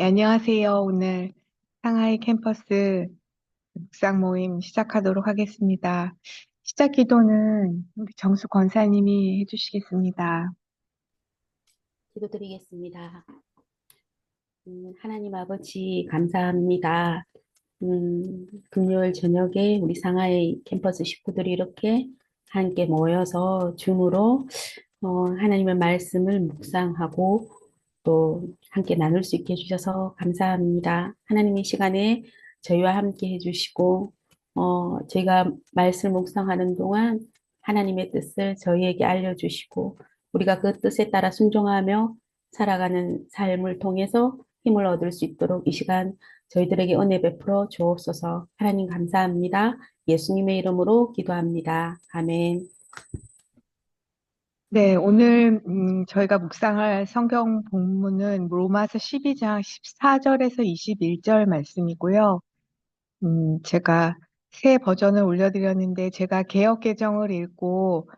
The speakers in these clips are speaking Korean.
네, 안녕하세요. 오늘 상하이 캠퍼스 묵상 모임 시작하도록 하겠습니다. 시작 기도는 우리 정수 권사님이 해주시겠습니다. 기도드리겠습니다. 하나님 아버지 감사합니다. 금요일 저녁에 우리 상하이 캠퍼스 식구들이 이렇게 함께 모여서 줌으로 하나님의 말씀을 묵상하고 또 함께 나눌 수 있게 해주셔서 감사합니다. 하나님 이 시간에 저희와 함께 해주시고 저희가 말씀 묵상하는 동안 하나님의 뜻을 저희에게 알려주시고 우리가 그 뜻에 따라 순종하며 살아가는 삶을 통해서 힘을 얻을 수 있도록 이 시간 저희들에게 은혜 베풀어 주옵소서. 하나님 감사합니다. 예수님의 이름으로 기도합니다. 아멘. 네, 오늘 저희가 묵상할 성경 본문은 로마서 12장 14절에서 21절 말씀이고요. 제가 새 버전을 올려드렸는데 제가 개역 개정을 읽고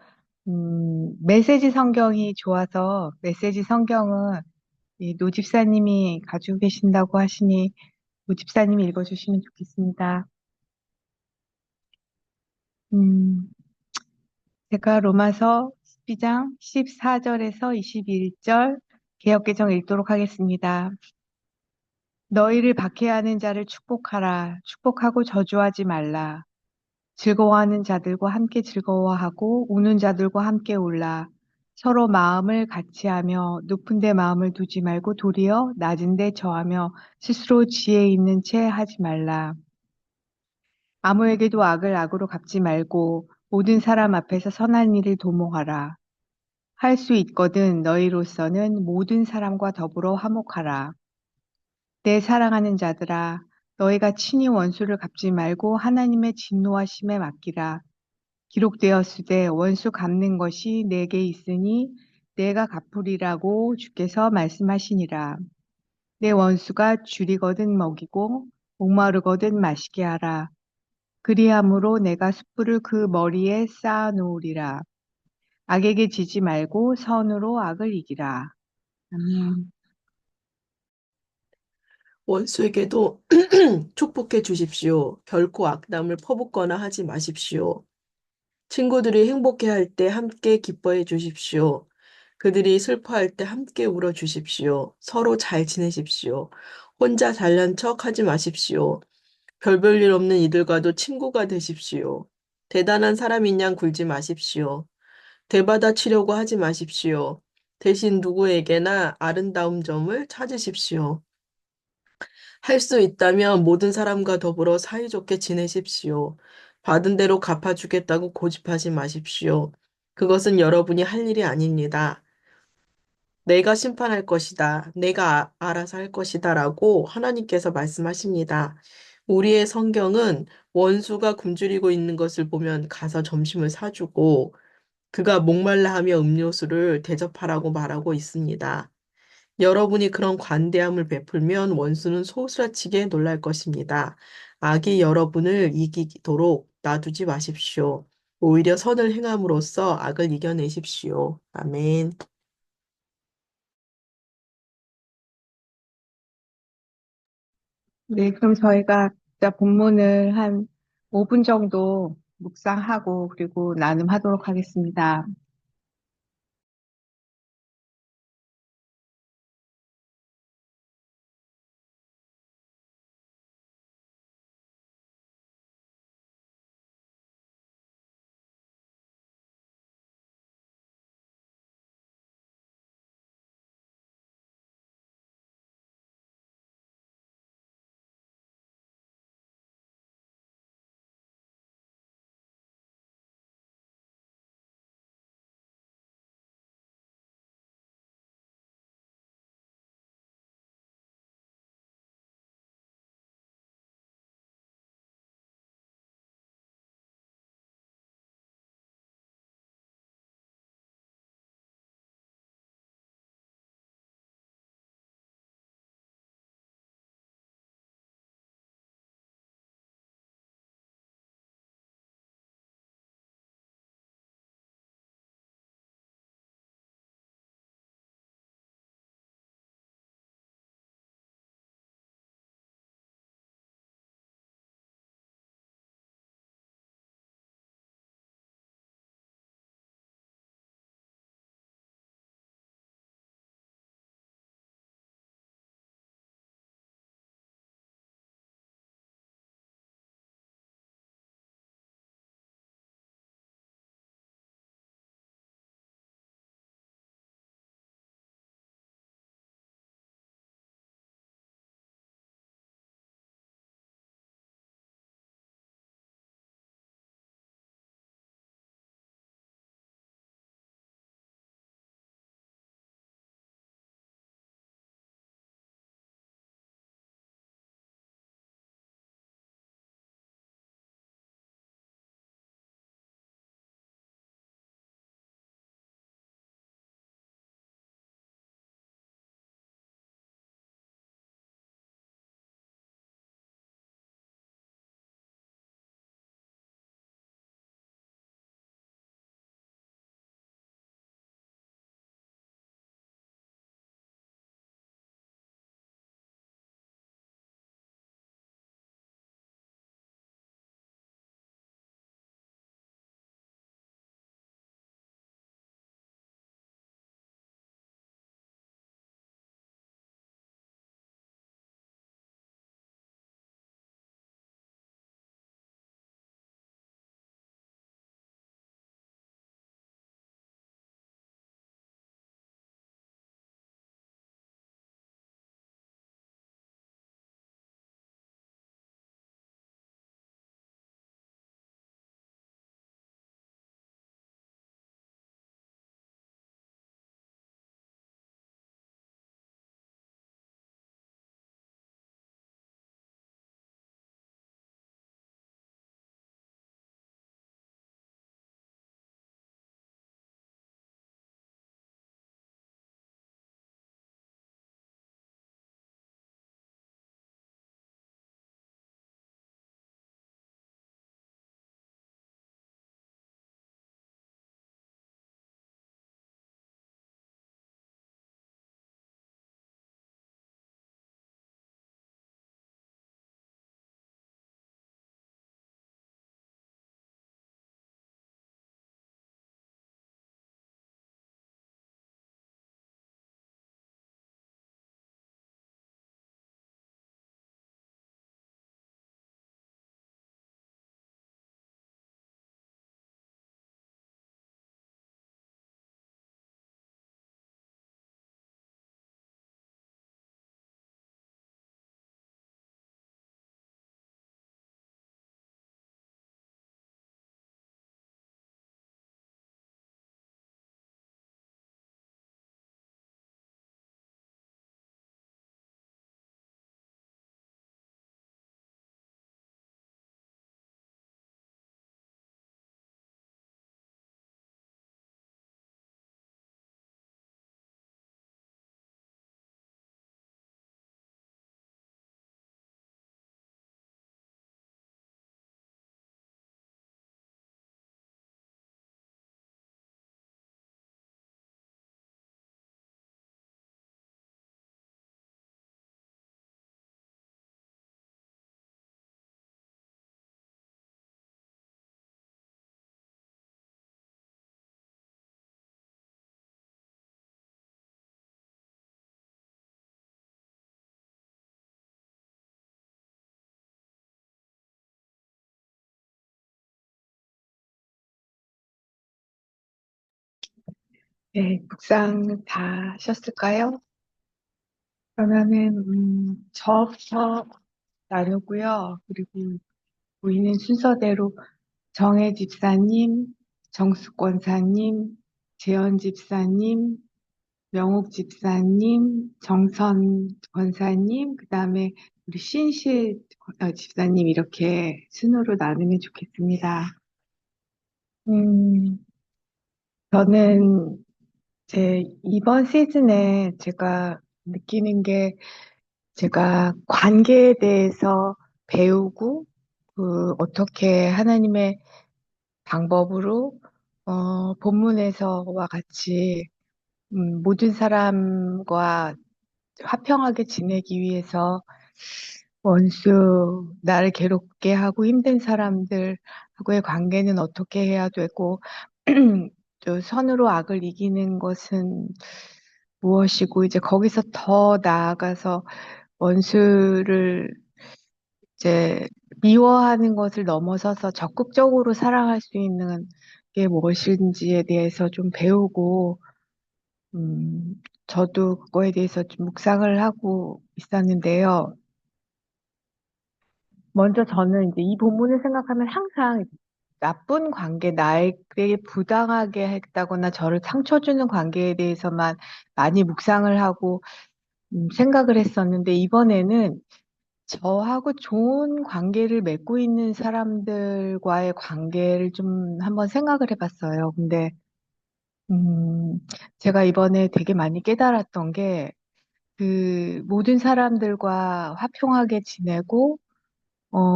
메시지 성경이 좋아서 메시지 성경은 이 노 집사님이 가지고 계신다고 하시니 노 집사님이 읽어주시면 좋겠습니다. 음, 제가 로마서 12장 14절에서 21절 개역개정 읽도록 하겠습니다. 너희를 박해하는 자를 축복하라. 축복하고 저주하지 말라. 즐거워하는 자들과 함께 즐거워하고 우는 자들과 함께 울라. 서로 마음을 같이하며 높은 데 마음을 두지 말고 도리어 낮은 데 처하며 스스로 지혜 있는 채 하지 말라. 아무에게도 악을 악으로 갚지 말고 모든 사람 앞에서 선한 일을 도모하라. 할 수 있거든 너희로서는 모든 사람과 더불어 화목하라. 내 사랑하는 자들아, 너희가 친히 원수를 갚지 말고 하나님의 진노하심에 맡기라. 기록되었으되 원수 갚는 것이 내게 있으니 내가 갚으리라고 주께서 말씀하시니라. 내 원수가 줄이거든 먹이고 목마르거든 마시게 하라. 그리함으로 내가 숯불을 그 머리에 쌓아 놓으리라. 악에게 지지 말고 선으로 악을 이기라. 아멘. 원수에게도 축복해 주십시오. 결코 악담을 퍼붓거나 하지 마십시오. 친구들이 행복해할 때 함께 기뻐해 주십시오. 그들이 슬퍼할 때 함께 울어 주십시오. 서로 잘 지내십시오. 혼자 잘난 척 하지 마십시오. 별 볼 일 없는 이들과도 친구가 되십시오. 대단한 사람인 양 굴지 마십시오. 대받아치려고 하지 마십시오. 대신 누구에게나 아름다운 점을 찾으십시오. 할 수 있다면 모든 사람과 더불어 사이좋게 지내십시오. 받은 대로 갚아주겠다고 고집하지 마십시오. 그것은 여러분이 할 일이 아닙니다. 내가 심판할 것이다. 내가 알아서 할 것이다. 라고 하나님께서 말씀하십니다. 우리의 성경은 원수가 굶주리고 있는 것을 보면 가서 점심을 사주고 그가 목말라 하며 음료수를 대접하라고 말하고 있습니다. 여러분이 그런 관대함을 베풀면 원수는 소스라치게 놀랄 것입니다. 악이 여러분을 이기도록 놔두지 마십시오. 오히려 선을 행함으로써 악을 이겨내십시오. 아멘. 네, 그럼 저희가 진짜 본문을 한 5분 정도 묵상하고 그리고 나눔하도록 하겠습니다. 네, 묵상 다 하셨을까요? 그러면은, 저부터 나누고요. 그리고 우리는 순서대로 정혜 집사님, 정숙 권사님, 재현 집사님, 명옥 집사님, 정선 권사님, 그 다음에 우리 신실 집사님 이렇게 순으로 나누면 좋겠습니다. 음, 저는 제 이번 시즌에 제가 느끼는 게 제가 관계에 대해서 배우고 어떻게 하나님의 방법으로 본문에서와 같이 모든 사람과 화평하게 지내기 위해서 원수, 나를 괴롭게 하고 힘든 사람들하고의 관계는 어떻게 해야 되고, 또 선으로 악을 이기는 것은 무엇이고, 이제 거기서 더 나아가서 원수를 이제 미워하는 것을 넘어서서 적극적으로 사랑할 수 있는 게 무엇인지에 대해서 좀 배우고, 음, 저도 그거에 대해서 좀 묵상을 하고 있었는데요. 먼저 저는 이제 이 본문을 생각하면 항상 나쁜 관계, 나에게 부당하게 했다거나 저를 상처 주는 관계에 대해서만 많이 묵상을 하고 생각을 했었는데 이번에는 저하고 좋은 관계를 맺고 있는 사람들과의 관계를 좀 한번 생각을 해봤어요. 근데 음, 제가 이번에 되게 많이 깨달았던 게 그 모든 사람들과 화평하게 지내고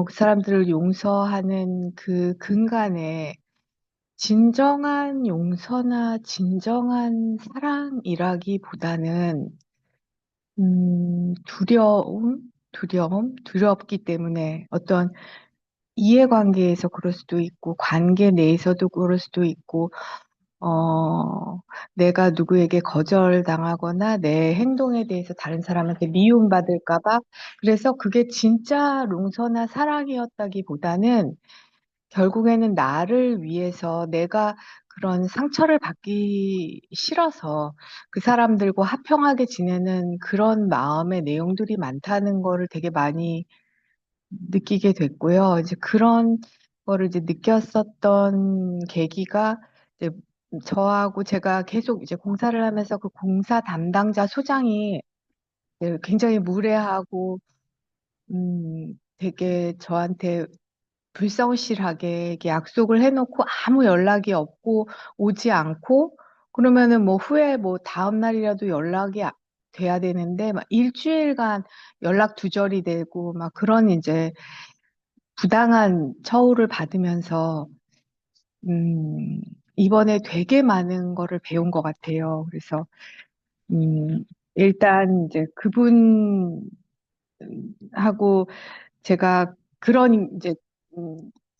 그 사람들을 용서하는 그 근간에 진정한 용서나 진정한 사랑이라기보다는 두렵기 때문에 어떤 이해관계에서 그럴 수도 있고 관계 내에서도 그럴 수도 있고 내가 누구에게 거절당하거나 내 행동에 대해서 다른 사람한테 미움받을까 봐 그래서 그게 진짜 용서나 사랑이었다기보다는 결국에는 나를 위해서 내가 그런 상처를 받기 싫어서 그 사람들과 화평하게 지내는 그런 마음의 내용들이 많다는 거를 되게 많이 느끼게 됐고요. 이제 그런 거를 이제 느꼈었던 계기가 이제 저하고 제가 계속 이제 공사를 하면서 그 공사 담당자 소장이 이제 굉장히 무례하고 되게 저한테 불성실하게 이렇게 약속을 해놓고 아무 연락이 없고 오지 않고 그러면은 뭐 후에 뭐 다음 날이라도 연락이 돼야 되는데 막 일주일간 연락 두절이 되고 막 그런 이제 부당한 처우를 받으면서 음, 이번에 되게 많은 거를 배운 것 같아요. 그래서 음, 일단 이제 그분하고 제가 그런 이제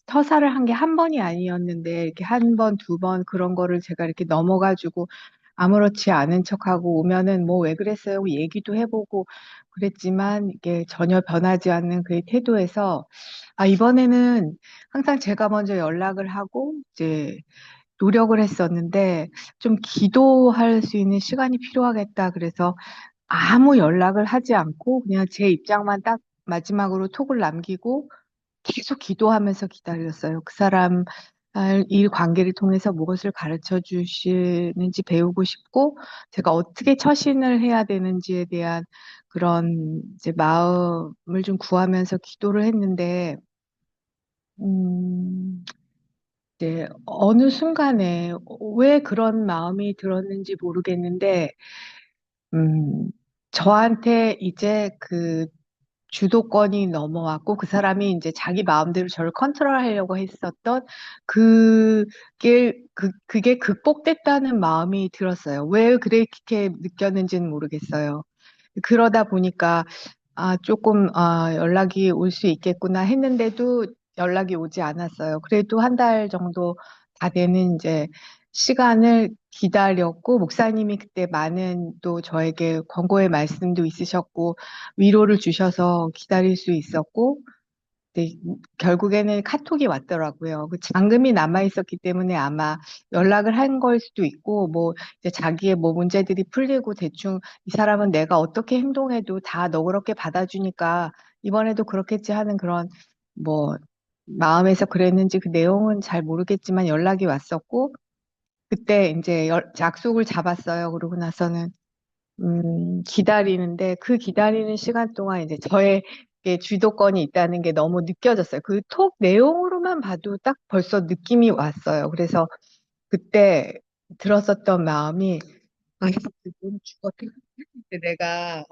터사를 한 게 한 번이 아니었는데 이렇게 한 번, 두 번 그런 거를 제가 이렇게 넘어가지고 아무렇지 않은 척하고 오면은 뭐 왜 그랬어요? 얘기도 해보고 그랬지만 이게 전혀 변하지 않는 그의 태도에서 아, 이번에는 항상 제가 먼저 연락을 하고 이제 노력을 했었는데 좀 기도할 수 있는 시간이 필요하겠다. 그래서 아무 연락을 하지 않고 그냥 제 입장만 딱 마지막으로 톡을 남기고 계속 기도하면서 기다렸어요. 그 사람 일 관계를 통해서 무엇을 가르쳐 주시는지 배우고 싶고 제가 어떻게 처신을 해야 되는지에 대한 그런 이제 마음을 좀 구하면서 기도를 했는데 음, 이제 어느 순간에 왜 그런 마음이 들었는지 모르겠는데 음, 저한테 이제 그 주도권이 넘어왔고 그 사람이 이제 자기 마음대로 저를 컨트롤하려고 했었던 그게 극복됐다는 마음이 들었어요. 왜 그렇게 느꼈는지는 모르겠어요. 그러다 보니까 아, 조금 연락이 올 수 있겠구나 했는데도 연락이 오지 않았어요. 그래도 한 달 정도 다 되는 이제 시간을 기다렸고 목사님이 그때 많은 또 저에게 권고의 말씀도 있으셨고 위로를 주셔서 기다릴 수 있었고 근데 결국에는 카톡이 왔더라고요. 그 잔금이 남아 있었기 때문에 아마 연락을 한 걸 수도 있고, 뭐 이제 자기의 뭐 문제들이 풀리고 대충 이 사람은 내가 어떻게 행동해도 다 너그럽게 받아주니까 이번에도 그렇겠지 하는 그런 뭐 마음에서 그랬는지 그 내용은 잘 모르겠지만 연락이 왔었고, 그때 이제 약속을 잡았어요. 그러고 나서는 기다리는데 그 기다리는 시간 동안 이제 저에게 주도권이 있다는 게 너무 느껴졌어요. 그 톡 내용으로만 봐도 딱 벌써 느낌이 왔어요. 그래서 그때 들었었던 마음이, 아, 넌 죽었겠지. 내가,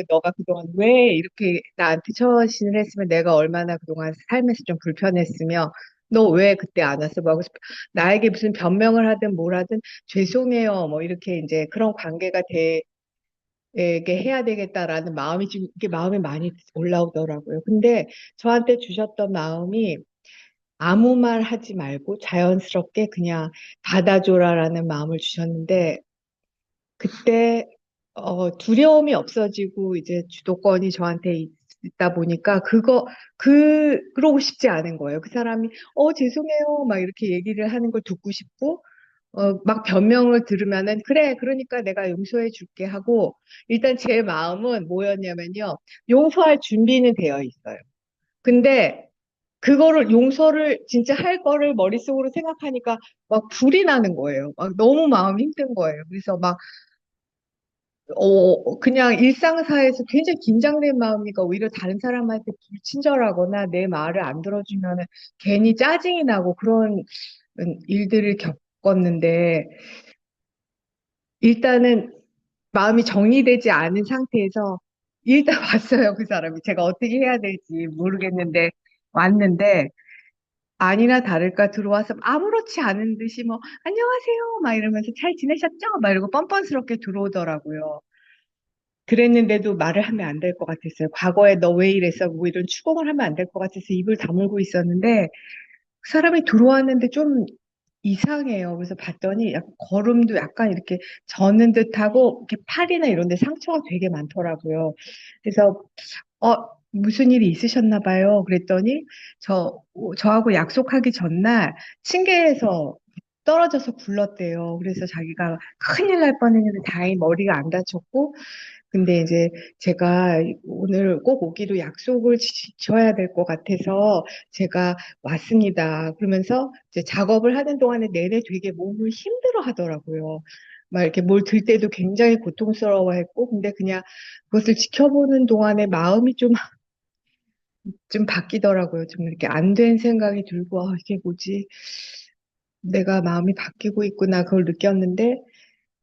너가 그동안 왜 이렇게 나한테 처신을 했으면 내가 얼마나 그동안 삶에서 좀 불편했으며, 너 왜 그때 안 왔어? 뭐 하고 싶어. 나에게 무슨 변명을 하든 뭘 하든 죄송해요. 뭐 이렇게 이제 그런 관계가 에게 해야 되겠다라는 마음이 좀, 이게 마음이 많이 올라오더라고요. 근데 저한테 주셨던 마음이 아무 말 하지 말고 자연스럽게 그냥 받아줘라라는 마음을 주셨는데, 그때 두려움이 없어지고 이제 주도권이 저한테 있다 보니까 그러고 싶지 않은 거예요. 그 사람이 죄송해요 막 이렇게 얘기를 하는 걸 듣고 싶고, 막 변명을 들으면은 그래 그러니까 내가 용서해 줄게 하고, 일단 제 마음은 뭐였냐면요, 용서할 준비는 되어 있어요. 근데 그거를 용서를 진짜 할 거를 머릿속으로 생각하니까 막 불이 나는 거예요. 막 너무 마음이 힘든 거예요. 그래서 막 그냥 일상사에서 굉장히 긴장된 마음이니까 오히려 다른 사람한테 불친절하거나 내 말을 안 들어주면은 괜히 짜증이 나고 그런 일들을 겪었는데, 일단은 마음이 정리되지 않은 상태에서 일단 왔어요, 그 사람이. 제가 어떻게 해야 될지 모르겠는데 왔는데, 아니나 다를까 들어와서 아무렇지 않은 듯이 뭐 안녕하세요 막 이러면서 잘 지내셨죠? 막 이러고 뻔뻔스럽게 들어오더라고요. 그랬는데도 말을 하면 안 될 것 같았어요. 과거에 너 왜 이랬어? 뭐 이런 추궁을 하면 안 될 것 같아서 입을 다물고 있었는데, 그 사람이 들어왔는데 좀 이상해요. 그래서 봤더니 약간 걸음도 약간 이렇게 젖는 듯하고 이렇게 팔이나 이런 데 상처가 되게 많더라고요. 그래서 어 무슨 일이 있으셨나 봐요. 그랬더니 저하고 약속하기 전날 층계에서 떨어져서 굴렀대요. 그래서 자기가 큰일 날 뻔했는데 다행히 머리가 안 다쳤고, 근데 이제 제가 오늘 꼭 오기로 약속을 지켜야 될 것 같아서 제가 왔습니다. 그러면서 이제 작업을 하는 동안에 내내 되게 몸을 힘들어 하더라고요. 막 이렇게 뭘 들 때도 굉장히 고통스러워 했고, 근데 그냥 그것을 지켜보는 동안에 마음이 좀 바뀌더라고요. 좀 이렇게 안 된 생각이 들고, 이게 뭐지? 내가 마음이 바뀌고 있구나. 그걸 느꼈는데,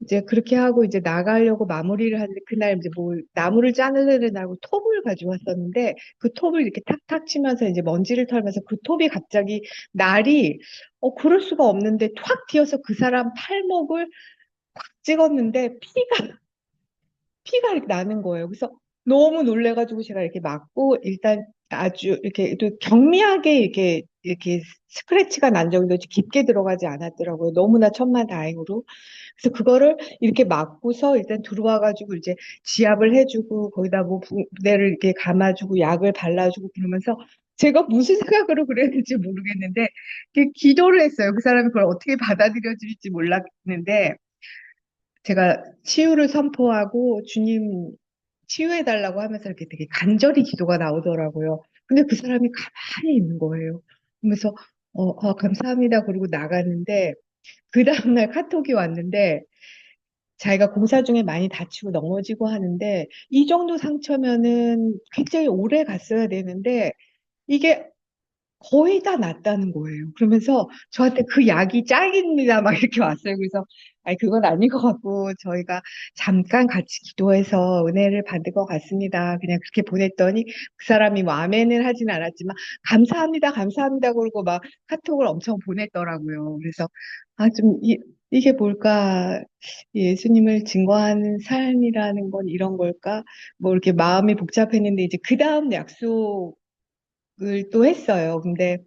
이제 그렇게 하고 이제 나가려고 마무리를 하는데, 그날 이제 뭐 나무를 자르려고 톱을 가져왔었는데, 그 톱을 이렇게 탁탁 치면서 이제 먼지를 털면서 그 톱이 갑자기 날이 그럴 수가 없는데 탁 튀어서 그 사람 팔목을 찍었는데 피가 이렇게 나는 거예요. 그래서 너무 놀래가지고 제가 이렇게 맞고, 일단 아주 이렇게 또 경미하게 이렇게 스크래치가 난 정도지 깊게 들어가지 않았더라고요. 너무나 천만다행으로. 그래서 그거를 이렇게 맞고서 일단 들어와가지고 이제 지압을 해주고 거기다 뭐 붕대를 이렇게 감아주고 약을 발라주고 그러면서, 제가 무슨 생각으로 그랬는지 모르겠는데 기도를 했어요. 그 사람이 그걸 어떻게 받아들여질지 몰랐는데, 제가 치유를 선포하고 주님 치유해달라고 하면서 이렇게 되게 간절히 기도가 나오더라고요. 근데 그 사람이 가만히 있는 거예요. 그러면서 감사합니다. 그러고 나가는데, 그 다음날 카톡이 왔는데, 자기가 공사 중에 많이 다치고 넘어지고 하는데 이 정도 상처면은 굉장히 오래 갔어야 되는데 이게 거의 다 낫다는 거예요. 그러면서 저한테 그 약이 짱입니다 막 이렇게 왔어요. 그래서 아니 그건 아닌 것 같고 저희가 잠깐 같이 기도해서 은혜를 받은 것 같습니다. 그냥 그렇게 보냈더니 그 사람이 뭐 아멘을 하진 않았지만 감사합니다 감사합니다 그러고 막 카톡을 엄청 보냈더라고요. 그래서 이게 뭘까? 예수님을 증거하는 삶이라는 건 이런 걸까? 뭐 이렇게 마음이 복잡했는데 이제 그 다음 약속을 또 했어요. 근데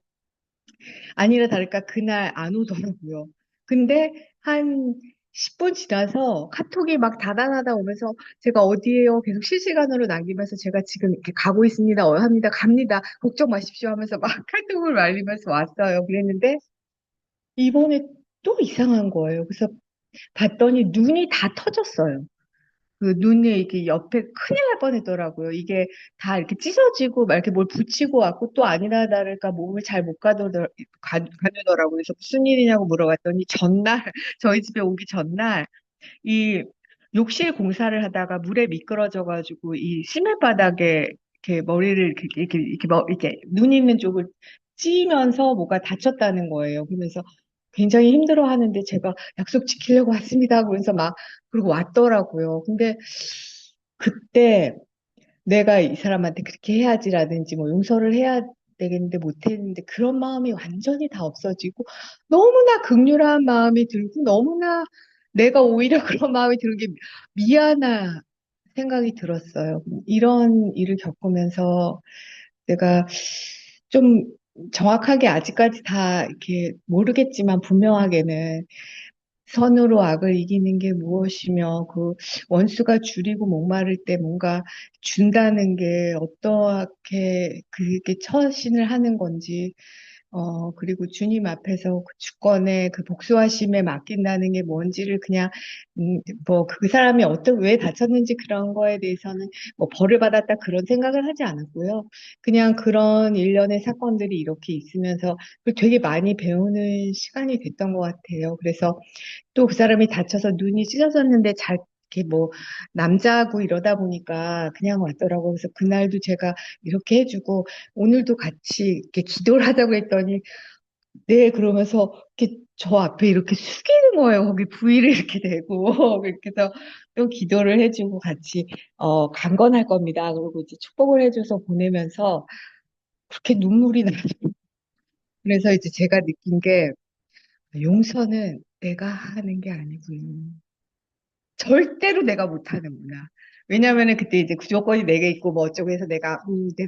아니나 다를까 그날 안 오더라고요. 근데 한 10분 지나서 카톡이 막 다다다다 오면서 제가 어디에요? 계속 실시간으로 남기면서 제가 지금 이렇게 가고 있습니다. 합니다. 갑니다. 걱정 마십시오 하면서 막 카톡을 말리면서 왔어요. 그랬는데 이번에 또 이상한 거예요. 그래서 봤더니 눈이 다 터졌어요. 그 눈에 이게 옆에 큰일 날 뻔했더라고요. 이게 다 이렇게 찢어지고 막 이렇게 뭘 붙이고 왔고 또 아니나 다를까 몸을 잘 못 가누더라고요. 그래서 무슨 일이냐고 물어봤더니 전날 저희 집에 오기 전날 이 욕실 공사를 하다가 물에 미끄러져가지고 이 시멘바닥에 이렇게 머리를 이렇게 눈 있는 쪽을 찌면서 뭐가 다쳤다는 거예요. 그러면서 굉장히 힘들어 하는데 제가 약속 지키려고 왔습니다. 그러면서 막 그러고 왔더라고요. 근데 그때 내가 이 사람한테 그렇게 해야지라든지 뭐 용서를 해야 되겠는데 못했는데 그런 마음이 완전히 다 없어지고 너무나 극률한 마음이 들고 너무나 내가 오히려 그런 마음이 드는 게 미안한 생각이 들었어요. 이런 일을 겪으면서 내가 좀 정확하게 아직까지 다 이렇게 모르겠지만 분명하게는 선으로 악을 이기는 게 무엇이며 그 원수가 줄이고 목마를 때 뭔가 준다는 게 어떻게 그게 처신을 하는 건지 그리고 주님 앞에서 그 주권에 그 복수하심에 맡긴다는 게 뭔지를 그냥 뭐 그 사람이 왜 다쳤는지 그런 거에 대해서는 뭐 벌을 받았다 그런 생각을 하지 않았고요. 그냥 그런 일련의 사건들이 이렇게 있으면서 되게 많이 배우는 시간이 됐던 것 같아요. 그래서 또 그 사람이 다쳐서 눈이 찢어졌는데 잘 이렇게 뭐 남자하고 이러다 보니까 그냥 왔더라고요. 그래서 그날도 제가 이렇게 해주고 오늘도 같이 이렇게 기도를 하자고 했더니 네 그러면서 이렇게 저 앞에 이렇게 숙이는 거예요. 거기 부위를 이렇게 대고 그렇게 해서 또 기도를 해주고 같이 강건할 겁니다. 그리고 이제 축복을 해줘서 보내면서 그렇게 눈물이 나요. 그래서 이제 제가 느낀 게 용서는 내가 하는 게 아니구나. 절대로 내가 못하는구나. 왜냐면은 그때 이제 구조건이 내게 있고 뭐 어쩌고 해서 내가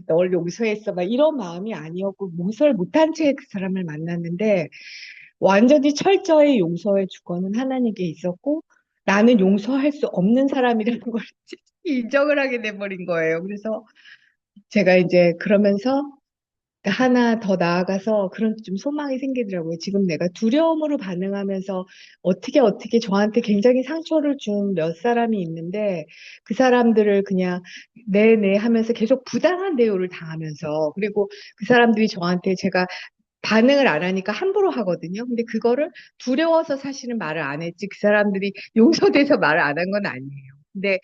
널 용서했어 막 이런 마음이 아니었고 용서를 못한 채 그 사람을 만났는데 완전히 철저히 용서의 주권은 하나님께 있었고 나는 용서할 수 없는 사람이라는 걸 인정을 하게 돼버린 거예요. 그래서 제가 이제 그러면서 하나 더 나아가서 그런 좀 소망이 생기더라고요. 지금 내가 두려움으로 반응하면서 어떻게 저한테 굉장히 상처를 준 몇 사람이 있는데 그 사람들을 그냥 네네 하면서 계속 부당한 대우를 당하면서 그리고 그 사람들이 저한테 제가 반응을 안 하니까 함부로 하거든요. 근데 그거를 두려워서 사실은 말을 안 했지 그 사람들이 용서돼서 말을 안 한 건 아니에요. 근데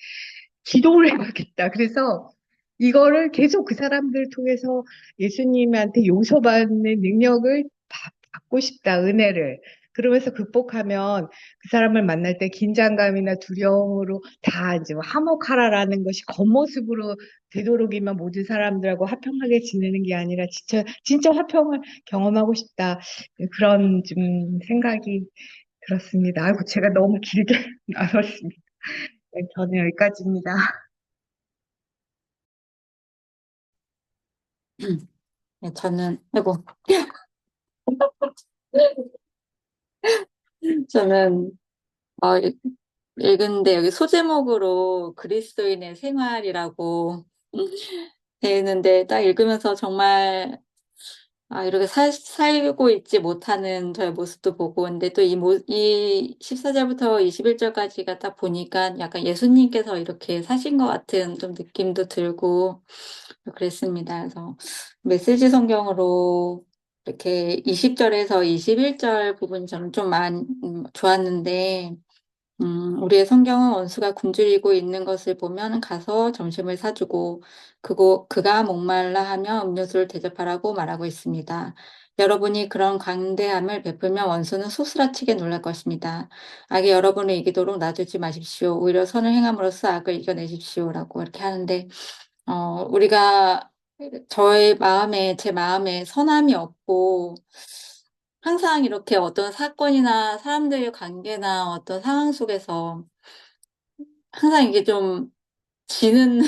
기도를 해야겠다. 그래서 이거를 계속 그 사람들 통해서 예수님한테 용서받는 능력을 받고 싶다, 은혜를. 그러면서 극복하면 그 사람을 만날 때 긴장감이나 두려움으로 다 이제 뭐 화목하라라는 것이 겉모습으로 되도록이면 모든 사람들하고 화평하게 지내는 게 아니라 진짜 화평을 경험하고 싶다. 그런 좀 생각이 들었습니다. 아이고, 제가 너무 길게 나눴습니다. 네, 저는 여기까지입니다. 네, 아이고, 저는, 어, 읽은데 여기 소제목으로 그리스도인의 생활이라고 돼 있는데 딱 읽으면서 정말 이렇게 살고 있지 못하는 저의 모습도 보고, 근데 또 이 14절부터 21절까지가 딱 보니까 약간 예수님께서 이렇게 사신 것 같은 좀 느낌도 들고 그랬습니다. 그래서 메시지 성경으로 이렇게 20절에서 21절 부분이 저는 좀 좋았는데, 우리의 성경은 원수가 굶주리고 있는 것을 보면 가서 점심을 사주고 그가 목말라 하면 음료수를 대접하라고 말하고 있습니다. 여러분이 그런 광대함을 베풀면 원수는 소스라치게 놀랄 것입니다. 악이 여러분을 이기도록 놔두지 마십시오. 오히려 선을 행함으로써 악을 이겨내십시오라고 이렇게 하는데, 우리가 제 마음에 선함이 없고 항상 이렇게 어떤 사건이나 사람들의 관계나 어떤 상황 속에서 항상 이게 좀 지는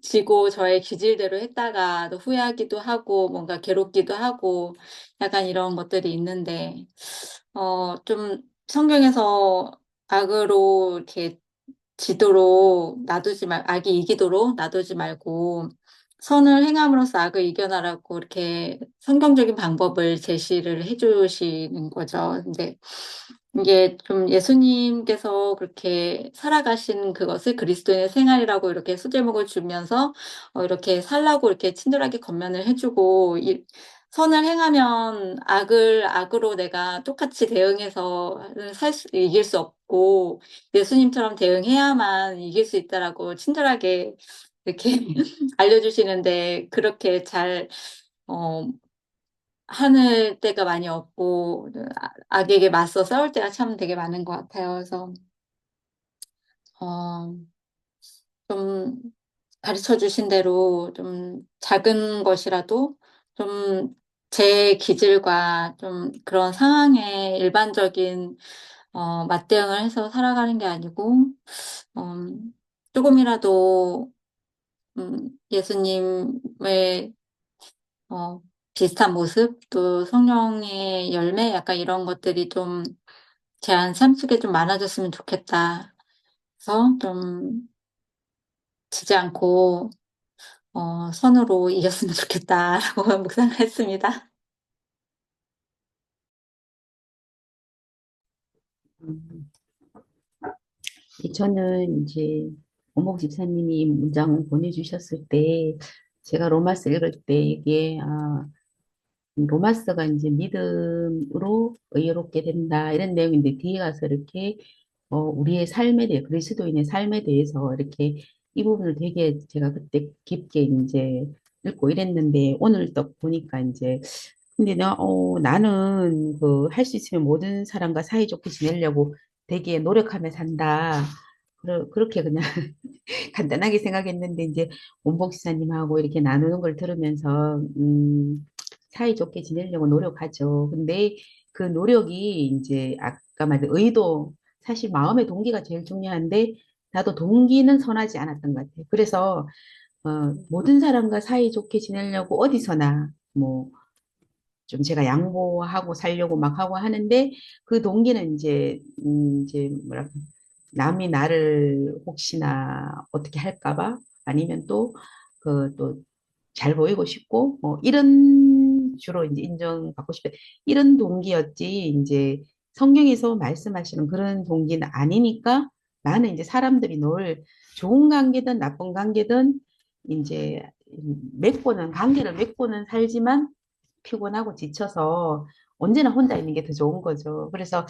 지고 저의 기질대로 했다가 또 후회하기도 하고 뭔가 괴롭기도 하고 약간 이런 것들이 있는데, 좀 성경에서 악으로 이렇게 지도록 놔두지 악이 이기도록 놔두지 말고 선을 행함으로써 악을 이겨나라고 이렇게 성경적인 방법을 제시를 해주시는 거죠. 근데 이게 좀 예수님께서 그렇게 살아가신 그것을 그리스도인의 생활이라고 이렇게 소제목을 주면서 이렇게 살라고 이렇게 친절하게 권면을 해주고 선을 행하면 악을 악으로 내가 똑같이 대응해서 이길 수 없고 예수님처럼 대응해야만 이길 수 있다라고 친절하게 이렇게 알려주시는데 그렇게 잘 어 하는 때가 많이 없고 악에게 맞서 싸울 때가 참 되게 많은 것 같아요. 그래서 어 좀 가르쳐 주신 대로 좀 작은 것이라도 좀 제 기질과 좀 그런 상황에 일반적인 맞대응을 해서 살아가는 게 아니고 음 쪼금이라도 예수님의 어 비슷한 모습 또 성령의 열매 약간 이런 것들이 좀 제 삶 속에 좀 많아졌으면 좋겠다. 그래서 좀 지지 않고 선으로 이겼으면 좋겠다라고 묵상을 했습니다. 음, 저는 이제 원복 집사님이 문장 보내주셨을 때 제가 로마서 읽을 때 이게 로마서가 이제 믿음으로 의롭게 된다 이런 내용인데 뒤에 가서 이렇게 우리의 삶에 대해 그리스도인의 삶에 대해서 이렇게 이 부분을 되게 제가 그때 깊게 이제 읽고 이랬는데 오늘 또 보니까 이제 근데 나는 그 할 수 있으면 모든 사람과 사이좋게 지내려고 되게 노력하며 산다. 그렇게 그냥 간단하게 생각했는데 이제 원복 지사님하고 이렇게 나누는 걸 들으면서 사이좋게 지내려고 노력하죠. 근데 그 노력이 이제 아까 말한 의도 사실 마음의 동기가 제일 중요한데 나도 동기는 선하지 않았던 것 같아요. 그래서 모든 사람과 사이좋게 지내려고 어디서나 뭐 좀 제가 양보하고 살려고 막 하고 하는데 그 동기는 이제 뭐랄까 남이 나를 혹시나 어떻게 할까 봐 아니면 또 그 또 잘 보이고 싶고 뭐 이런 주로 이제 인정받고 싶은 이런 동기였지 이제 성경에서 말씀하시는 그런 동기는 아니니까 나는 이제 사람들이 늘 좋은 관계든 나쁜 관계든 이제 맺고는 관계를 맺고는 살지만 피곤하고 지쳐서 언제나 혼자 있는 게 더 좋은 거죠. 그래서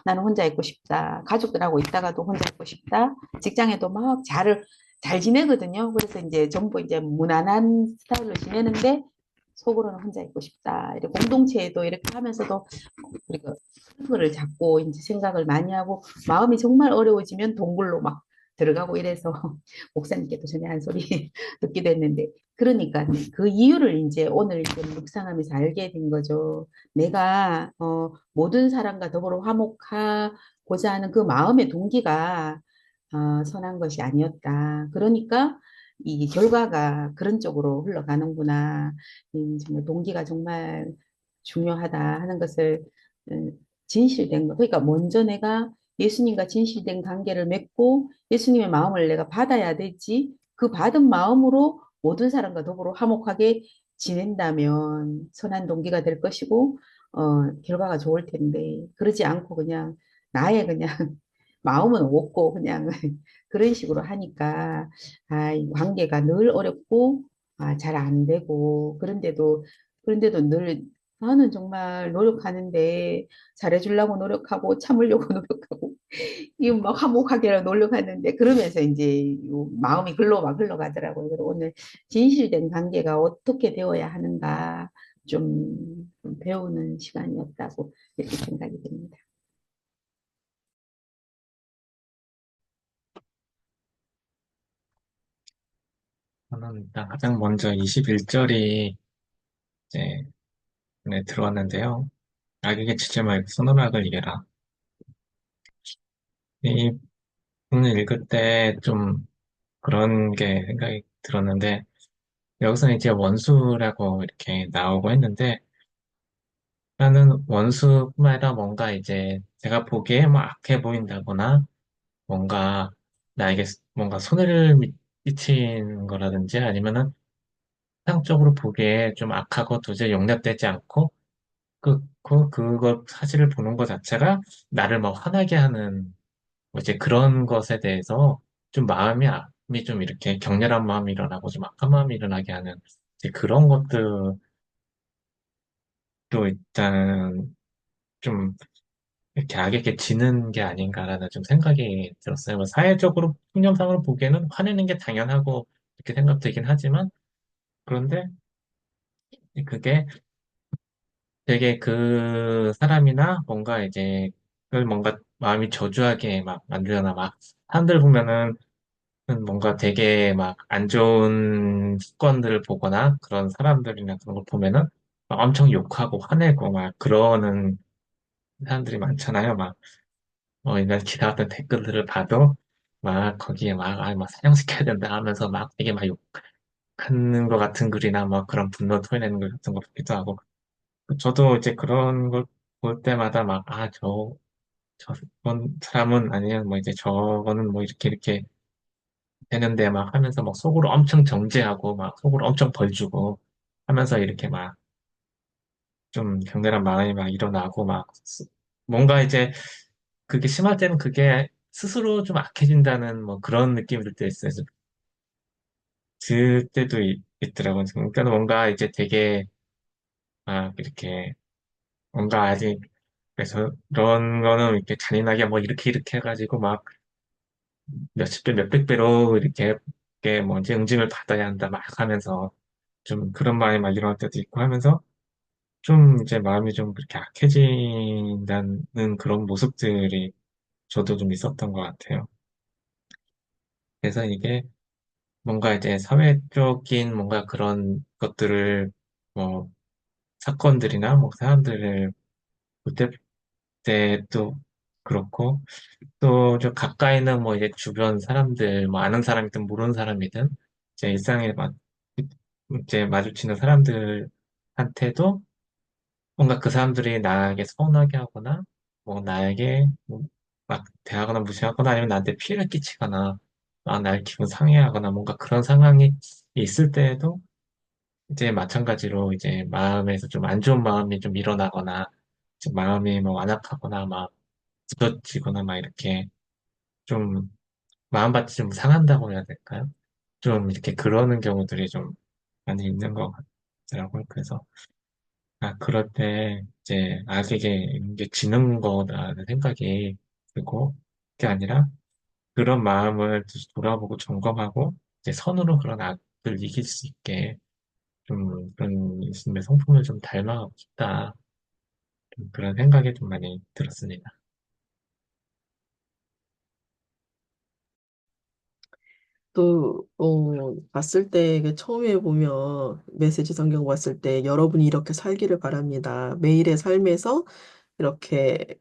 나는 혼자 있고 싶다. 가족들하고 있다가도 혼자 있고 싶다. 직장에도 막 잘 지내거든요. 그래서 이제 전부 이제 무난한 스타일로 지내는데 속으로는 혼자 있고 싶다. 이렇게 공동체에도 이렇게 하면서도 우리가 그거를 잡고 이제 생각을 많이 하고 마음이 정말 어려워지면 동굴로 막 들어가고 이래서 목사님께도 전에 한 소리 듣게 됐는데 그러니까 그 이유를 이제 오늘 이제 묵상하면서 알게 된 거죠. 내가 모든 사람과 더불어 화목하고자 하는 그 마음의 동기가 선한 것이 아니었다. 그러니까 이 결과가 그런 쪽으로 흘러가는구나. 정말 동기가 정말 중요하다 하는 것을 음, 진실된 거. 그러니까 먼저 내가 예수님과 진실된 관계를 맺고 예수님의 마음을 내가 받아야 되지. 그 받은 마음으로 모든 사람과 더불어 화목하게 지낸다면 선한 동기가 될 것이고 결과가 좋을 텐데 그러지 않고 그냥 나의 그냥 마음은 없고 그냥 그런 식으로 하니까 이 관계가 늘 어렵고 잘 안 되고 그런데도 늘 나는 정말 노력하는데 잘해주려고 노력하고 참으려고 노력하고 이거 막 화목하게 노력하는데 그러면서 이제 요 마음이 글로 막 흘러가더라고요. 그래서 오늘 진실된 관계가 어떻게 되어야 하는가 좀 배우는 시간이었다고 이렇게 생각이 듭니다. 저는 일단 가장 먼저 21절이 이제 눈에 들어왔는데요. 악에게 지지 말고 선한 악을 이겨라. 이 부분을 읽을 때 좀 그런 게 생각이 들었는데, 여기서는 이제 원수라고 이렇게 나오고 했는데, 나는 원수뿐만 아니라 뭔가 이제 제가 보기에 뭐 악해 보인다거나 뭔가 나에게 뭔가 손해를 끼친 거라든지 아니면은 상적으로 보기에 좀 악하고 도저히 용납되지 않고 그거 사실을 보는 것 자체가 나를 막 화나게 하는 뭐 이제 그런 것에 대해서 좀 마음이 좀 이렇게 격렬한 마음이 일어나고 좀 악한 마음이 일어나게 하는 이제 그런 것들도 일단 좀 이렇게 악에게 지는 게 아닌가라는 좀 생각이 들었어요. 뭐 사회적으로 풍경상으로 보기에는 화내는 게 당연하고 이렇게 생각되긴 하지만 그런데 그게 되게 그 사람이나 뭔가 이제 그걸 뭔가 마음이 저주하게 막 만들거나 막 사람들 보면은 뭔가 되게 막 안 좋은 습관들을 보거나 그런 사람들이나 그런 걸 보면은 막 엄청 욕하고 화내고 막 그러는 사람들이 많잖아요. 막 인간 기사 같은 댓글들을 봐도 막 거기에 막 사형시켜야 된다 하면서 막 되게 막 욕하는 것 같은 글이나 막 그런 분노 토해내는 글 같은 거 보기도 하고 저도 이제 그런 걸 볼 때마다 막 저런 사람은 아니면 뭐 이제 저거는 뭐 이렇게 되는데 막 하면서 막 속으로 엄청 정죄하고 막 속으로 엄청 벌주고 하면서 이렇게 막 좀 격렬한 마음이 막 일어나고 막 뭔가 이제 그게 심할 때는 그게 스스로 좀 악해진다는 뭐 그런 느낌이 들 때 있어요. 들 때도 있더라고요. 그러니까 뭔가 이제 되게 막 이렇게 뭔가 아직 그래서 그런 거는 이렇게 잔인하게 뭐 이렇게 해가지고 막 몇십 배, 몇백 배로 이렇게 뭐 이제 응징을 받아야 한다 막 하면서 좀 그런 마음이 막 일어날 때도 있고 하면서 좀 이제 마음이 좀 그렇게 악해진다는 그런 모습들이 저도 좀 있었던 것 같아요. 그래서 이게 뭔가 이제 사회적인 뭔가 그런 것들을 뭐 사건들이나 뭐 사람들을 볼 때도 그렇고 또 좀 가까이는 뭐 이제 주변 사람들 뭐 아는 사람이든 모르는 사람이든 제 일상에 이제 마주치는 사람들한테도 뭔가 그 사람들이 나에게 서운하게 하거나, 뭐 나에게 뭐막 대하거나 무시하거나 아니면 나한테 피해를 끼치거나, 날 기분 상해하거나 뭔가 그런 상황이 있을 때에도 이제 마찬가지로 이제 마음에서 좀 안 좋은 마음이 좀 일어나거나, 이제 마음이 뭐 완악하거나 막 굳어지거나 막 이렇게 좀 마음밭이 좀 상한다고 해야 될까요? 좀 이렇게 그러는 경우들이 좀 많이 있는 것 같더라고요. 그래서 그럴 때, 이제, 악에게 이게 지는 거다라는 생각이 들고, 그게 아니라, 그런 마음을 다시 돌아보고 점검하고, 이제 선으로 그런 악을 이길 수 있게, 좀, 그런 예수님의 성품을 좀 닮아가고 싶다. 좀 그런 생각이 좀 많이 들었습니다. 또, 봤을 때, 그 처음에 보면, 메시지 성경 봤을 때, 여러분이 이렇게 살기를 바랍니다. 매일의 삶에서 이렇게,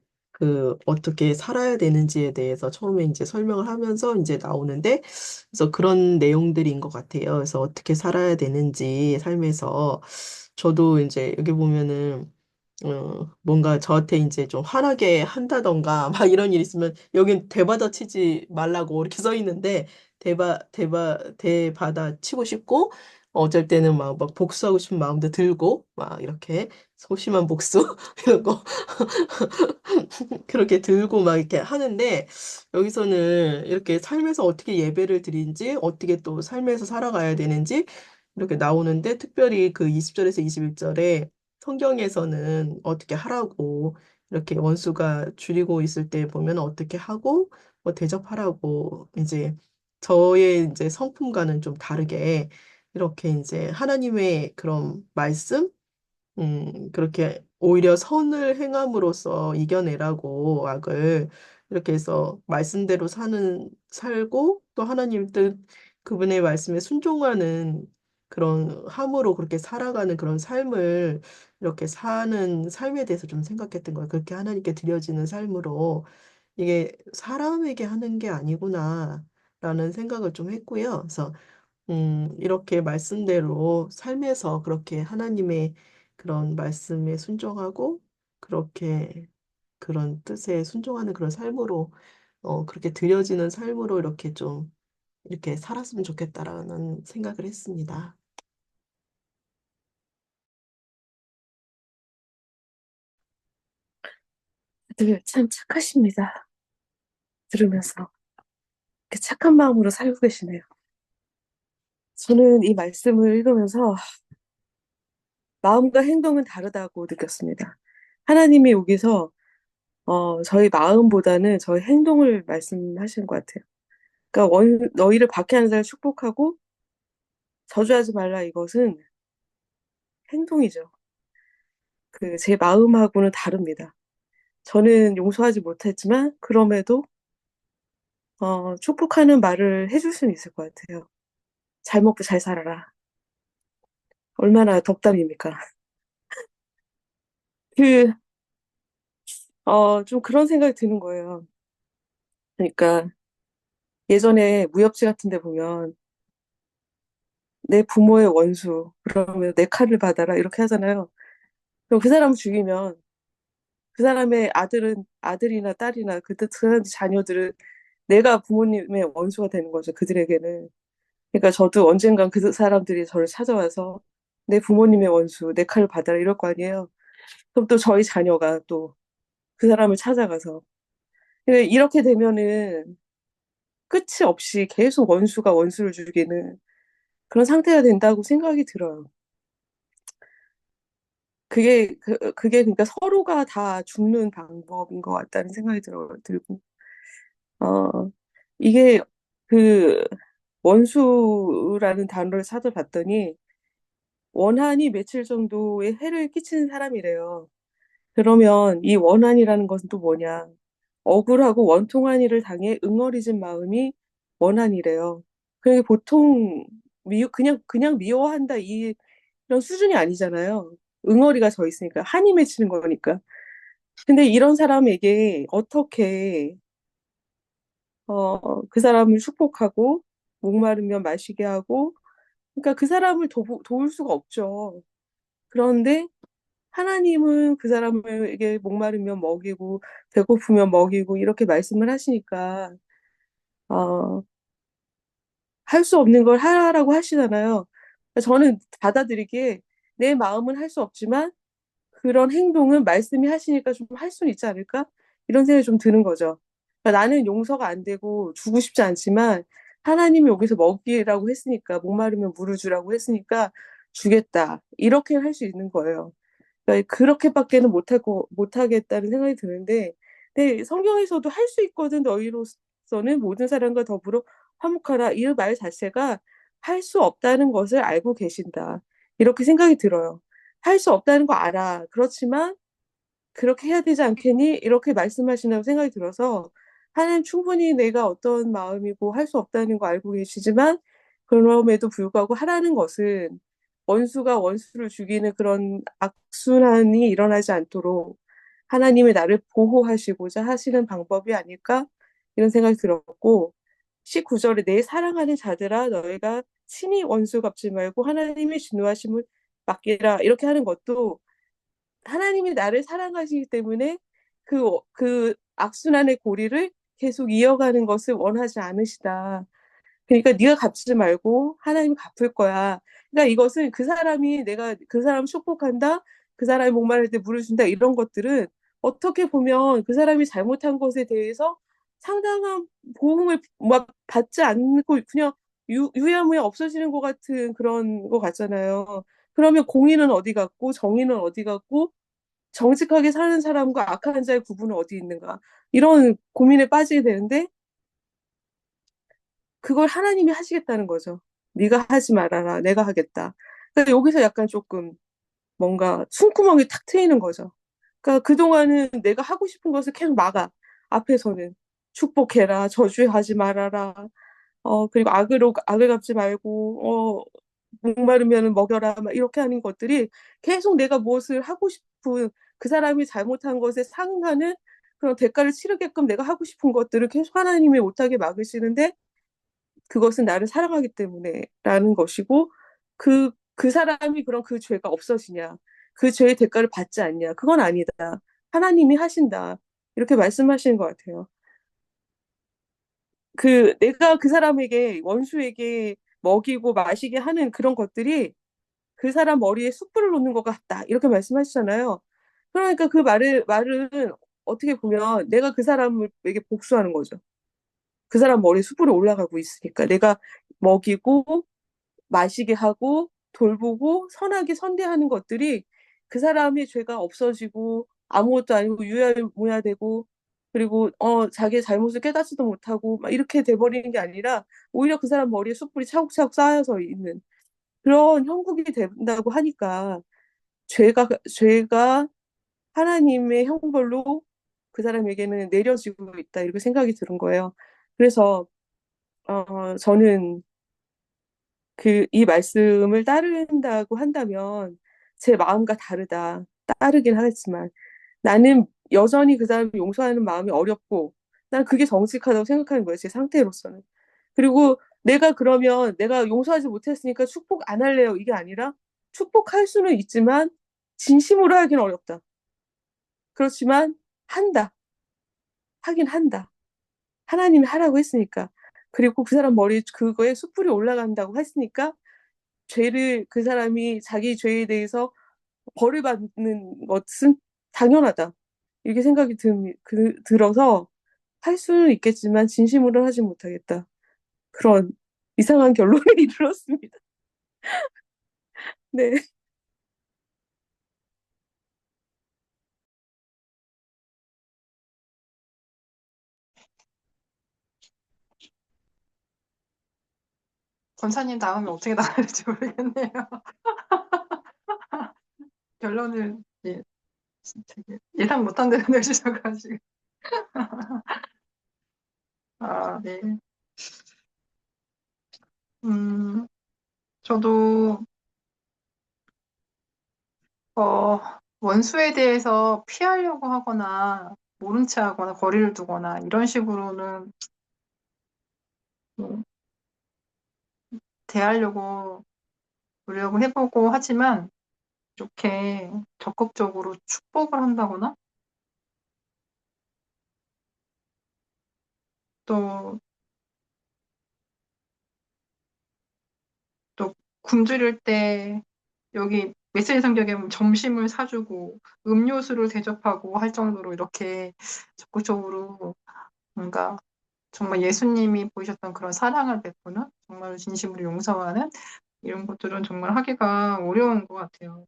어떻게 살아야 되는지에 대해서 처음에 이제 설명을 하면서 이제 나오는데, 그래서 그런 내용들인 것 같아요. 그래서 어떻게 살아야 되는지, 삶에서. 저도 이제 여기 보면은, 뭔가 저한테 이제 좀 화나게 한다던가, 막 이런 일 있으면, 여긴 대받아 치지 말라고 이렇게 써 있는데, 대받아 치고 싶고, 어쩔 때는 막 복수하고 싶은 마음도 들고, 막 이렇게 소심한 복수, 이런 거, 그렇게 들고 막 이렇게 하는데, 여기서는 이렇게 삶에서 어떻게 예배를 드린지, 어떻게 또 삶에서 살아가야 되는지, 이렇게 나오는데, 특별히 그 20절에서 21절에 성경에서는 어떻게 하라고, 이렇게 원수가 줄이고 있을 때 보면 어떻게 하고, 뭐 대접하라고, 이제 저의 이제 성품과는 좀 다르게, 이렇게 이제 하나님의 그런 말씀, 그렇게 오히려 선을 행함으로써 이겨내라고 악을 이렇게 해서 말씀대로 살고 또 하나님 뜻 그분의 말씀에 순종하는 그런 함으로 그렇게 살아가는 그런 삶을 이렇게 사는 삶에 대해서 좀 생각했던 거예요. 그렇게 하나님께 드려지는 삶으로 이게 사람에게 하는 게 아니구나라는 생각을 좀 했고요. 그래서 이렇게 말씀대로 삶에서 그렇게 하나님의 그런 말씀에 순종하고 그렇게 그런 뜻에 순종하는 그런 삶으로 그렇게 드려지는 삶으로 이렇게 좀 이렇게 살았으면 좋겠다라는 생각을 했습니다. 다들 참 착하십니다. 들으면서 그 착한 마음으로 살고 계시네요. 저는 이 말씀을 읽으면서 마음과 행동은 다르다고 느꼈습니다. 하나님이 여기서 저희 마음보다는 저희 행동을 말씀하시는 것 같아요. 그러니까 너희를 박해하는 자를 축복하고 저주하지 말라, 이것은 행동이죠. 그 제 마음하고는 다릅니다. 저는 용서하지 못했지만 그럼에도 축복하는 말을 해줄 수는 있을 것 같아요. 잘 먹고 잘 살아라. 얼마나 덕담입니까? 그, 좀 그런 생각이 드는 거예요. 그러니까 예전에 무협지 같은 데 보면 내 부모의 원수, 그러면 내 칼을 받아라, 이렇게 하잖아요. 그럼 그 사람을 죽이면 그 사람의 아들이나 딸이나 그 사람 자녀들은 내가 부모님의 원수가 되는 거죠, 그들에게는. 그러니까 저도 언젠간 그 사람들이 저를 찾아와서 내 부모님의 원수, 내 칼을 받아라, 이럴 거 아니에요. 그럼 또 저희 자녀가 또 그 사람을 찾아가서. 그러니까 이렇게 되면은 끝이 없이 계속 원수가 원수를 죽이는 그런 상태가 된다고 생각이 들어요. 그게 그러니까 서로가 다 죽는 방법인 것 같다는 생각이 들고, 어, 이게 그 원수라는 단어를 찾아봤더니 원한이 며칠 정도의 해를 끼치는 사람이래요. 그러면 이 원한이라는 것은 또 뭐냐? 억울하고 원통한 일을 당해 응어리진 마음이 원한이래요. 그게 보통 그냥 미워한다 이런 수준이 아니잖아요. 응어리가 져 있으니까 한이 맺히는 거니까. 근데 이런 사람에게 어떻게 그 사람을 축복하고 목마르면 마시게 하고, 그러니까 그 사람을 도울 수가 없죠. 그런데 하나님은 그 사람에게 목마르면 먹이고 배고프면 먹이고 이렇게 말씀을 하시니까 어, 할 수 없는 걸 하라고 하시잖아요. 저는 받아들이기에 내 마음은 할 수 없지만 그런 행동은 말씀이 하시니까 좀 할 수는 있지 않을까? 이런 생각이 좀 드는 거죠. 그러니까 나는 용서가 안 되고 주고 싶지 않지만 하나님이 여기서 먹이라고 했으니까, 목마르면 물을 주라고 했으니까 주겠다. 이렇게 할 수 있는 거예요. 그러니까 그렇게밖에는 못하겠다는 생각이 드는데, 근데 성경에서도 할 수 있거든, 너희로서는 모든 사람과 더불어 화목하라. 이 말 자체가 할 수 없다는 것을 알고 계신다. 이렇게 생각이 들어요. 할 수 없다는 거 알아. 그렇지만 그렇게 해야 되지 않겠니? 이렇게 말씀하신다고 생각이 들어서 하나님 충분히 내가 어떤 마음이고 할 수 없다는 거 알고 계시지만 그럼에도 불구하고 하라는 것은 원수가 원수를 죽이는 그런 악순환이 일어나지 않도록 하나님이 나를 보호하시고자 하시는 방법이 아닐까? 이런 생각이 들었고, 19절에 내 사랑하는 자들아 너희가 친히 원수 갚지 말고 하나님의 진노하심을 맡기라, 이렇게 하는 것도 하나님이 나를 사랑하시기 때문에 그 악순환의 고리를 계속 이어가는 것을 원하지 않으시다. 그러니까 네가 갚지 말고 하나님 갚을 거야. 그러니까 이것은 그 사람이 내가 그 사람 축복한다, 그 사람이 목마를 때 물을 준다, 이런 것들은 어떻게 보면 그 사람이 잘못한 것에 대해서 상당한 보응을 막 받지 않고 그냥 유야무야 없어지는 것 같은 그런 것 같잖아요. 그러면 공의는 어디 갔고 정의는 어디 갔고 정직하게 사는 사람과 악한 자의 구분은 어디 있는가, 이런 고민에 빠지게 되는데 그걸 하나님이 하시겠다는 거죠. 네가 하지 말아라, 내가 하겠다. 그러니까 여기서 약간 조금 뭔가 숨구멍이 탁 트이는 거죠. 그러니까 그동안은 내가 하고 싶은 것을 계속 막아. 앞에서는 축복해라, 저주하지 말아라, 그리고 악을 갚지 말고, 목마르면 먹여라, 막 이렇게 하는 것들이 계속 내가 무엇을 하고 싶은, 그 사람이 잘못한 것에 상응하는 그런 대가를 치르게끔 내가 하고 싶은 것들을 계속 하나님이 못하게 막으시는데, 그것은 나를 사랑하기 때문에라는 것이고, 그 사람이 그럼 그 죄가 없어지냐, 그 죄의 대가를 받지 않냐, 그건 아니다. 하나님이 하신다. 이렇게 말씀하시는 것 같아요. 내가 그 사람에게, 원수에게 먹이고 마시게 하는 그런 것들이 그 사람 머리에 숯불을 놓는 것 같다. 이렇게 말씀하시잖아요. 그러니까 말은 어떻게 보면 내가 그 사람에게 복수하는 거죠. 그 사람 머리에 숯불이 올라가고 있으니까 내가 먹이고 마시게 하고 돌보고 선하게 선대하는 것들이 그 사람의 죄가 없어지고 아무것도 아니고 유야무야되고 그리고 자기의 잘못을 깨닫지도 못하고 막 이렇게 돼버리는 게 아니라 오히려 그 사람 머리에 숯불이 차곡차곡 쌓여서 있는 그런 형국이 된다고 하니까 죄가 하나님의 형벌로 그 사람에게는 내려지고 있다 이렇게 생각이 드는 거예요. 그래서 저는 이 말씀을 따른다고 한다면 제 마음과 다르다. 따르긴 하겠지만 나는 여전히 그 사람을 용서하는 마음이 어렵고 난 그게 정직하다고 생각하는 거예요. 제 상태로서는. 그리고 그러면 내가 용서하지 못했으니까 축복 안 할래요. 이게 아니라 축복할 수는 있지만 진심으로 하긴 어렵다. 그렇지만 한다. 하긴 한다. 하나님이 하라고 했으니까. 그리고 그 사람 머리에 그거에 숯불이 올라간다고 했으니까 그 사람이 자기 죄에 대해서 벌을 받는 것은 당연하다. 이렇게 생각이 들어서 할 수는 있겠지만 진심으로는 하지 못하겠다. 그런 이상한 결론에 이르렀습니다. 네. 권사님 다음에 어떻게 나가야 될지 모르겠네요. 결론을 되게 예상 못한 대로 내주셔가지고. 아, 네. 저도, 원수에 대해서 피하려고 하거나, 모른 체 하거나, 거리를 두거나, 이런 식으로는 뭐 대하려고 노력을 해보고 하지만, 이렇게 적극적으로 축복을 한다거나, 또, 또 굶주릴 때, 여기 메시지 성경에 보면 점심을 사주고, 음료수를 대접하고 할 정도로 이렇게 적극적으로 뭔가 정말 예수님이 보이셨던 그런 사랑을 베푸는, 정말 진심으로 용서하는 이런 것들은 정말 하기가 어려운 것 같아요.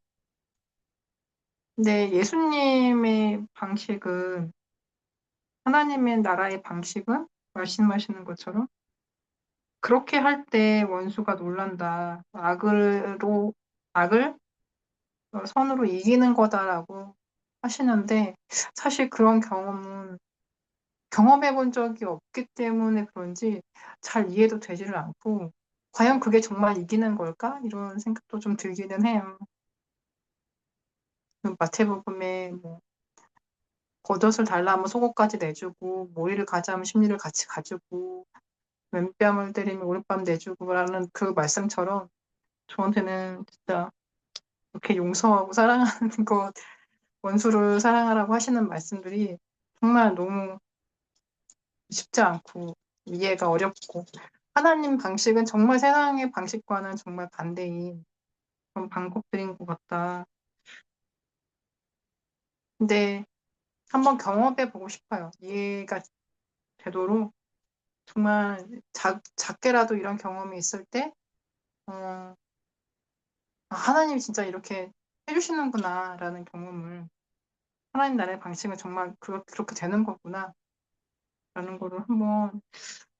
근데 예수님의 방식은, 하나님의 나라의 방식은 말씀하시는 것처럼 그렇게 할 때 원수가 놀란다. 악을 선으로 이기는 거다라고 하시는데, 사실 그런 경험은 경험해 본 적이 없기 때문에 그런지 잘 이해도 되지를 않고, 과연 그게 정말 이기는 걸까? 이런 생각도 좀 들기는 해요. 그 마태복음에 뭐, 겉옷을 달라 하면 속옷까지 내주고, 모이를 가자면 심리를 같이 가지고, 맨뺨을 때리면 오른뺨 내주고라는 그 말씀처럼 저한테는 진짜 이렇게 용서하고 사랑하는 것, 원수를 사랑하라고 하시는 말씀들이 정말 너무 쉽지 않고 이해가 어렵고, 하나님 방식은 정말 세상의 방식과는 정말 반대인 그런 방법들인 것 같다. 근데 한번 경험해 보고 싶어요. 이해가 되도록 정말 작게라도 이런 경험이 있을 때, 어, 하나님이 진짜 이렇게 해주시는구나라는 경험을, 하나님 나라의 방식은 정말 그렇게 되는 거구나라는 거를 한번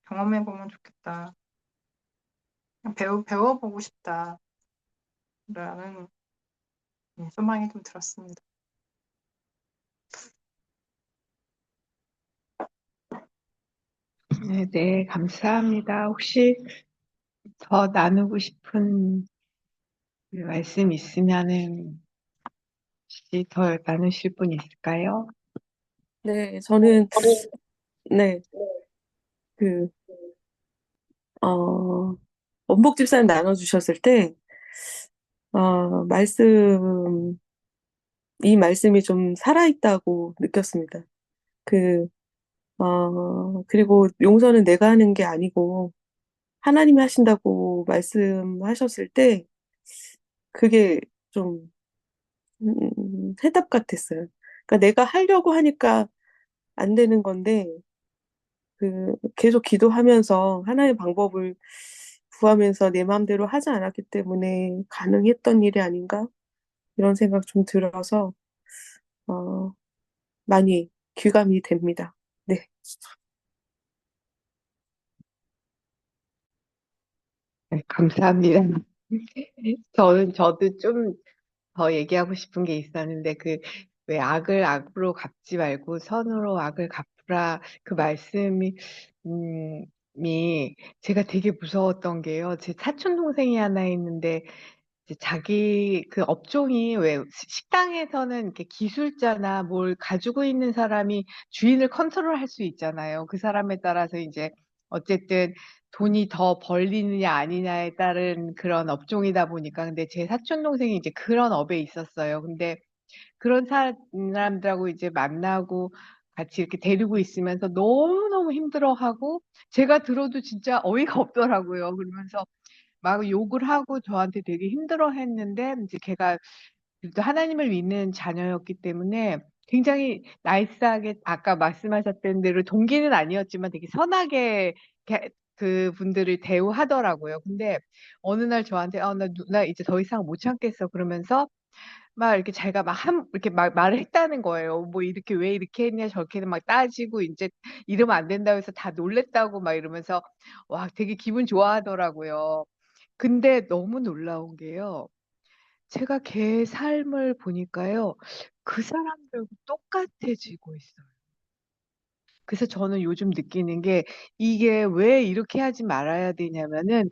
경험해 보면 좋겠다. 배워보고 싶다라는 소망이 좀 들었습니다. 네, 감사합니다. 혹시 더 나누고 싶은 말씀 있으면은 혹시 더 나누실 분 있을까요? 네, 저는 네, 그 원복 집사님 나눠주셨을 때 이 말씀이 좀 살아있다고 느꼈습니다. 그리고 용서는 내가 하는 게 아니고 하나님이 하신다고 말씀하셨을 때 그게 좀 해답 같았어요. 그러니까 내가 하려고 하니까 안 되는 건데 계속 기도하면서 하나의 방법을 구하면서 내 마음대로 하지 않았기 때문에 가능했던 일이 아닌가 이런 생각 좀 들어서 어, 많이 귀감이 됩니다. 네. 네, 감사합니다. 저도 좀 더 얘기하고 싶은 게 있었는데, 왜 악을 악으로 갚지 말고 선으로 악을 갚으라, 그 말씀이, 제가 되게 무서웠던 게요. 제 사촌 동생이 하나 있는데, 이제 자기 그 업종이 왜 식당에서는 이렇게 기술자나 뭘 가지고 있는 사람이 주인을 컨트롤할 수 있잖아요. 그 사람에 따라서 이제 어쨌든 돈이 더 벌리느냐 아니냐에 따른 그런 업종이다 보니까. 근데 제 사촌 동생이 이제 그런 업에 있었어요. 근데 그런 사람들하고 이제 만나고 같이 이렇게 데리고 있으면서 너무너무 힘들어하고, 제가 들어도 진짜 어이가 없더라고요. 그러면서 막 욕을 하고 저한테 되게 힘들어했는데, 이제 걔가 그래도 하나님을 믿는 자녀였기 때문에 굉장히 나이스하게, 아까 말씀하셨던 대로 동기는 아니었지만 되게 선하게 그 분들을 대우하더라고요. 근데 어느 날 저한테 나 이제 더 이상 못 참겠어 그러면서 막 이렇게 자기가 이렇게 막 말을 했다는 거예요. 뭐 이렇게 왜 이렇게 했냐 저렇게는 막 따지고 이제 이러면 안 된다고 해서 다 놀랬다고 막 이러면서 와 되게 기분 좋아하더라고요. 근데 너무 놀라운 게요. 제가 걔 삶을 보니까요. 그 사람들하고 똑같아지고 있어요. 그래서 저는 요즘 느끼는 게 이게 왜 이렇게 하지 말아야 되냐면은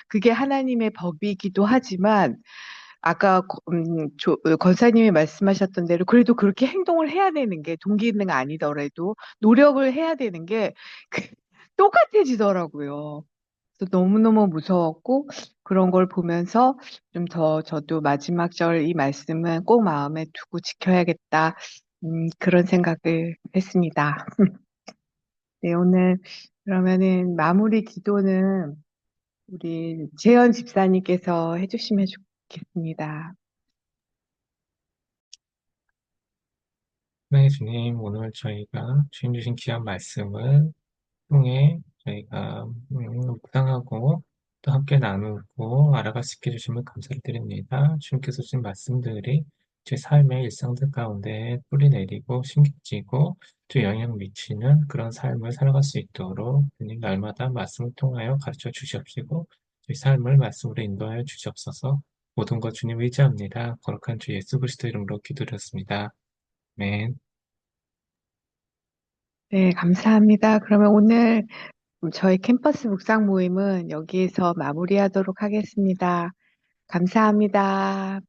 그게 하나님의 법이기도 하지만 아까 권사님이 말씀하셨던 대로 그래도 그렇게 행동을 해야 되는 게 동기는 아니더라도 노력을 해야 되는 게 그 똑같아지더라고요. 그래서 너무너무 무서웠고 그런 걸 보면서 좀 더 저도 마지막 절 이 말씀은 꼭 마음에 두고 지켜야겠다. 그런 생각을 했습니다. 네, 오늘 그러면은 마무리 기도는 우리 재현 집사님께서 해주시면 좋겠습니다. 네, 주님, 오늘 저희가 주님 주신 귀한 말씀을 통해 저희가 묵상하고 또 함께 나누고 알아갈 수 있게 해주심을 감사를 드립니다. 주님께서 주신 말씀들이 제 삶의 일상들 가운데 뿌리 내리고 심겨지고 또 영향 미치는 그런 삶을 살아갈 수 있도록 주님 날마다 말씀을 통하여 가르쳐 주시옵시고 저희 삶을 말씀으로 인도하여 주시옵소서. 모든 것 주님 의지합니다. 거룩한 주 예수 그리스도 이름으로 기도드렸습니다. 아멘. 네, 감사합니다. 그러면 오늘 저희 캠퍼스 묵상 모임은 여기에서 마무리하도록 하겠습니다. 감사합니다.